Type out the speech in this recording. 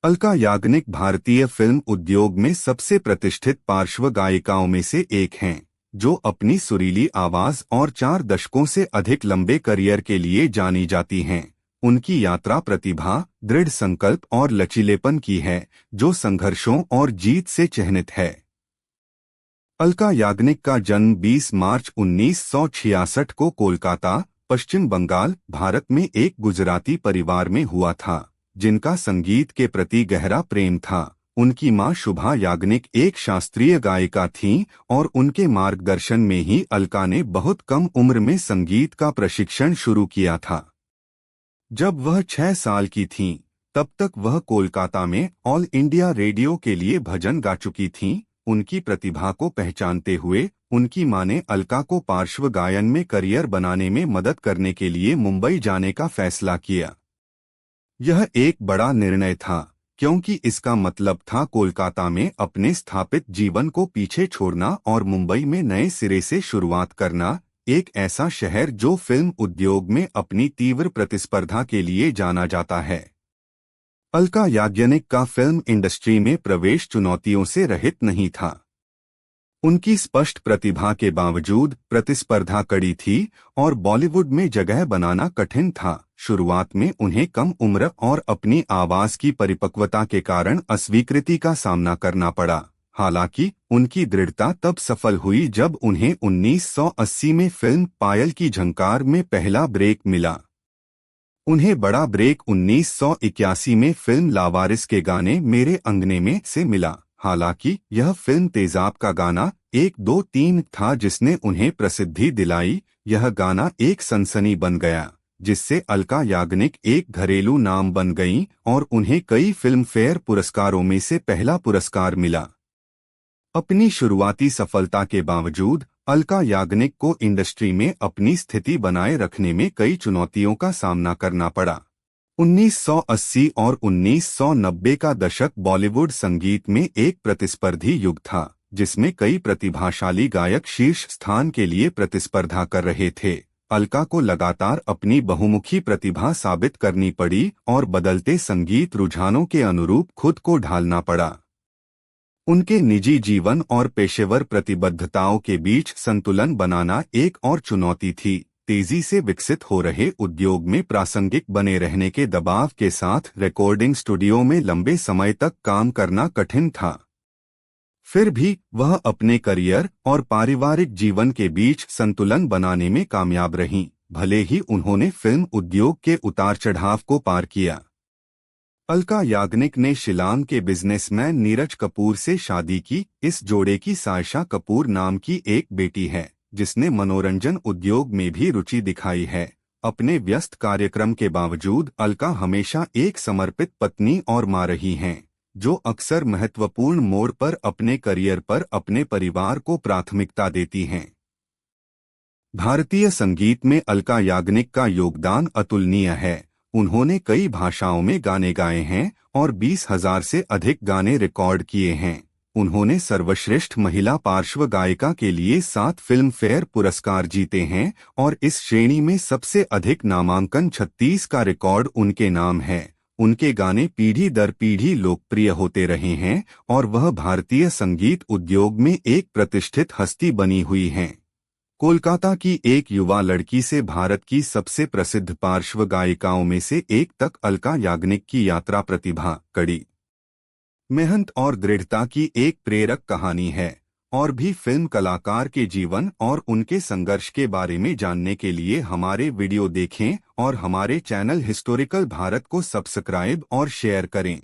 अलका याग्निक भारतीय फिल्म उद्योग में सबसे प्रतिष्ठित पार्श्व गायिकाओं में से एक हैं, जो अपनी सुरीली आवाज और 4 दशकों से अधिक लंबे करियर के लिए जानी जाती हैं। उनकी यात्रा प्रतिभा, दृढ़ संकल्प और लचीलेपन की है, जो संघर्षों और जीत से चिह्नित है। अलका याग्निक का जन्म 20 मार्च 1966 को कोलकाता, पश्चिम बंगाल, भारत में एक गुजराती परिवार में हुआ था, जिनका संगीत के प्रति गहरा प्रेम था। उनकी मां शुभा याग्निक एक शास्त्रीय गायिका थीं और उनके मार्गदर्शन में ही अलका ने बहुत कम उम्र में संगीत का प्रशिक्षण शुरू किया था। जब वह 6 साल की थीं, तब तक वह कोलकाता में ऑल इंडिया रेडियो के लिए भजन गा चुकी थीं। उनकी प्रतिभा को पहचानते हुए उनकी मां ने अलका को पार्श्व गायन में करियर बनाने में मदद करने के लिए मुंबई जाने का फैसला किया। यह एक बड़ा निर्णय था, क्योंकि इसका मतलब था कोलकाता में अपने स्थापित जीवन को पीछे छोड़ना और मुंबई में नए सिरे से शुरुआत करना, एक ऐसा शहर जो फिल्म उद्योग में अपनी तीव्र प्रतिस्पर्धा के लिए जाना जाता है। अलका याग्निक का फिल्म इंडस्ट्री में प्रवेश चुनौतियों से रहित नहीं था। उनकी स्पष्ट प्रतिभा के बावजूद प्रतिस्पर्धा कड़ी थी और बॉलीवुड में जगह बनाना कठिन था। शुरुआत में उन्हें कम उम्र और अपनी आवाज की परिपक्वता के कारण अस्वीकृति का सामना करना पड़ा। हालांकि उनकी दृढ़ता तब सफल हुई जब उन्हें 1980 में फिल्म पायल की झंकार में पहला ब्रेक मिला। उन्हें बड़ा ब्रेक 1981 में फिल्म लावारिस के गाने मेरे अंगने में से मिला। हालांकि यह फिल्म तेजाब का गाना 1 2 3 था जिसने उन्हें प्रसिद्धि दिलाई। यह गाना एक सनसनी बन गया, जिससे अलका याग्निक एक घरेलू नाम बन गईं और उन्हें कई फिल्म फेयर पुरस्कारों में से पहला पुरस्कार मिला। अपनी शुरुआती सफलता के बावजूद अलका याग्निक को इंडस्ट्री में अपनी स्थिति बनाए रखने में कई चुनौतियों का सामना करना पड़ा। 1980 और 1990 का दशक बॉलीवुड संगीत में एक प्रतिस्पर्धी युग था, जिसमें कई प्रतिभाशाली गायक शीर्ष स्थान के लिए प्रतिस्पर्धा कर रहे थे। अलका को लगातार अपनी बहुमुखी प्रतिभा साबित करनी पड़ी और बदलते संगीत रुझानों के अनुरूप खुद को ढालना पड़ा। उनके निजी जीवन और पेशेवर प्रतिबद्धताओं के बीच संतुलन बनाना एक और चुनौती थी। तेजी से विकसित हो रहे उद्योग में प्रासंगिक बने रहने के दबाव के साथ रिकॉर्डिंग स्टूडियो में लंबे समय तक काम करना कठिन था। फिर भी वह अपने करियर और पारिवारिक जीवन के बीच संतुलन बनाने में कामयाब रहीं, भले ही उन्होंने फिल्म उद्योग के उतार चढ़ाव को पार किया। अलका याग्निक ने शिलांग के बिजनेसमैन नीरज कपूर से शादी की। इस जोड़े की सायशा कपूर नाम की एक बेटी है, जिसने मनोरंजन उद्योग में भी रुचि दिखाई है। अपने व्यस्त कार्यक्रम के बावजूद अलका हमेशा एक समर्पित पत्नी और मां रही हैं, जो अक्सर महत्वपूर्ण मोड़ पर अपने करियर पर अपने परिवार को प्राथमिकता देती हैं। भारतीय संगीत में अलका याग्निक का योगदान अतुलनीय है। उन्होंने कई भाषाओं में गाने गाए हैं और 20,000 से अधिक गाने रिकॉर्ड किए हैं। उन्होंने सर्वश्रेष्ठ महिला पार्श्व गायिका के लिए 7 फिल्म फेयर पुरस्कार जीते हैं और इस श्रेणी में सबसे अधिक नामांकन 36 का रिकॉर्ड उनके नाम है। उनके गाने पीढ़ी दर पीढ़ी लोकप्रिय होते रहे हैं और वह भारतीय संगीत उद्योग में एक प्रतिष्ठित हस्ती बनी हुई हैं। कोलकाता की एक युवा लड़की से भारत की सबसे प्रसिद्ध पार्श्व गायिकाओं में से एक तक अलका याग्निक की यात्रा प्रतिभा, कड़ी मेहनत और दृढ़ता की एक प्रेरक कहानी है। और भी फिल्म कलाकार के जीवन और उनके संघर्ष के बारे में जानने के लिए हमारे वीडियो देखें और हमारे चैनल हिस्टोरिकल भारत को सब्सक्राइब और शेयर करें।